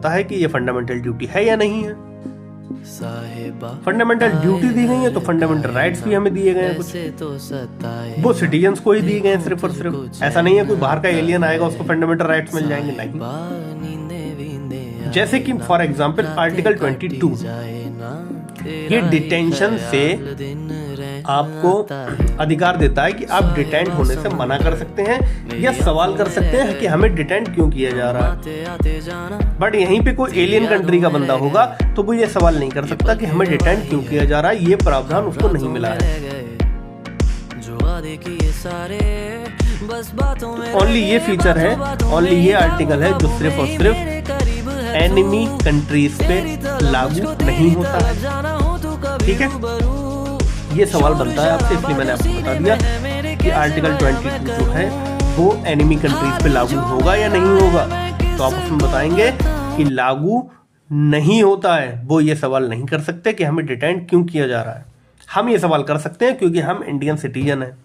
होता है कि ये फंडामेंटल ड्यूटी है या नहीं है। फंडामेंटल ड्यूटी दी गई है तो फंडामेंटल राइट्स भी हमें दिए गए हैं कुछ, वो सिटीजन्स को ही दिए गए हैं सिर्फ और सिर्फ। ऐसा नहीं है कोई बाहर का एलियन आएगा उसको फंडामेंटल राइट्स मिल जाएंगे, नहीं। जैसे कि फॉर एग्जांपल आर्टिकल 22 ये डिटेंशन से आपको अधिकार देता है कि आप डिटेंट होने से मना कर सकते हैं या सवाल कर सकते हैं कि हमें डिटेंट क्यों किया जा रहा है। बट यहीं पे कोई एलियन कंट्री का बंदा होगा तो वो ये सवाल नहीं कर सकता कि हमें डिटेंट क्यों किया जा रहा है, ये प्रावधान उसको नहीं मिला है। ओनली ये फीचर है, ओनली ये आर्टिकल है जो सिर्फ और सिर्फ एनिमी कंट्रीज पे लागू नहीं होता है। ठीक है, ये सवाल बनता है आपसे, इसलिए मैंने आपको बता दिया कि आर्टिकल 22 जो है वो एनिमी कंट्रीज पे लागू होगा या नहीं होगा। तो आप उसमें बताएंगे कि लागू नहीं होता है। वो ये सवाल नहीं कर सकते कि हमें डिटेंट क्यों किया जा रहा है। हम ये सवाल कर सकते हैं क्योंकि हम इंडियन सिटीजन हैं।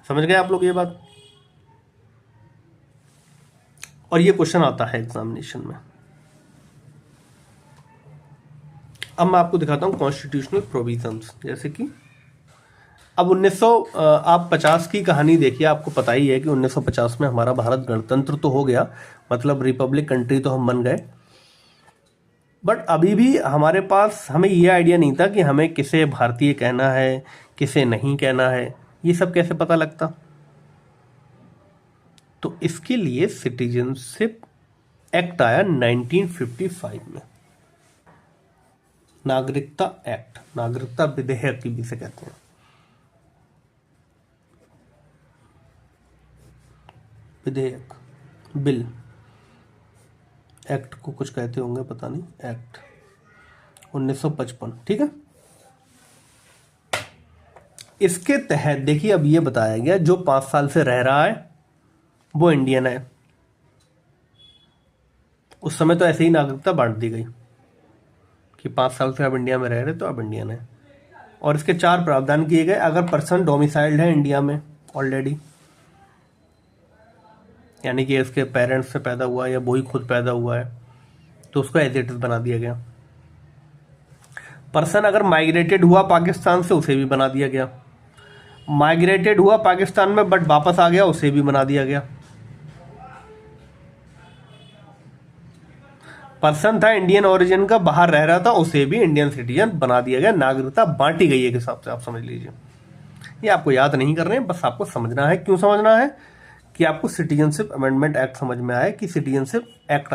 समझ गए आप लोग ये बात। और ये क्वेश्चन आता है एग्जामिनेशन में। अब मैं आपको दिखाता हूँ कॉन्स्टिट्यूशनल प्रोविजंस। जैसे कि अब 1950 की कहानी देखिए, आपको पता ही है कि 1950 में हमारा भारत गणतंत्र तो हो गया, मतलब रिपब्लिक कंट्री तो हम बन गए। बट अभी भी हमारे पास हमें ये आइडिया नहीं था कि हमें किसे भारतीय कहना है, किसे नहीं कहना है। ये सब कैसे पता लगता? तो इसके लिए सिटीजनशिप एक्ट आया 1955 में, नागरिकता एक्ट, नागरिकता विधेयक भी से कहते हैं। विधेयक, बिल, एक्ट को कुछ कहते होंगे पता नहीं, एक्ट 1955। ठीक है, इसके तहत देखिए अब ये बताया गया जो 5 साल से रह रहा है वो इंडियन है। उस समय तो ऐसे ही नागरिकता बांट दी गई कि 5 साल से आप इंडिया में रह रहे तो आप इंडियन है। और इसके 4 प्रावधान किए गए। अगर पर्सन डोमिसाइल्ड है इंडिया में ऑलरेडी, यानी कि इसके पेरेंट्स से पैदा हुआ या वही खुद पैदा हुआ है, तो उसको एज इट इज बना दिया गया। पर्सन अगर माइग्रेटेड हुआ पाकिस्तान से, उसे भी बना दिया गया। माइग्रेटेड हुआ पाकिस्तान में बट वापस आ गया, उसे भी बना दिया गया। पर्सन था इंडियन ओरिजिन का, बाहर रह रहा था, उसे भी इंडियन सिटीजन बना दिया गया। नागरिकता बांटी गई है के हिसाब से, आप समझ लीजिए। ये आपको याद नहीं कर रहे हैं, बस आपको समझना है। क्यों समझना है? कि आपको सिटीजनशिप अमेंडमेंट एक्ट समझ में आए कि सिटीजनशिप एक्ट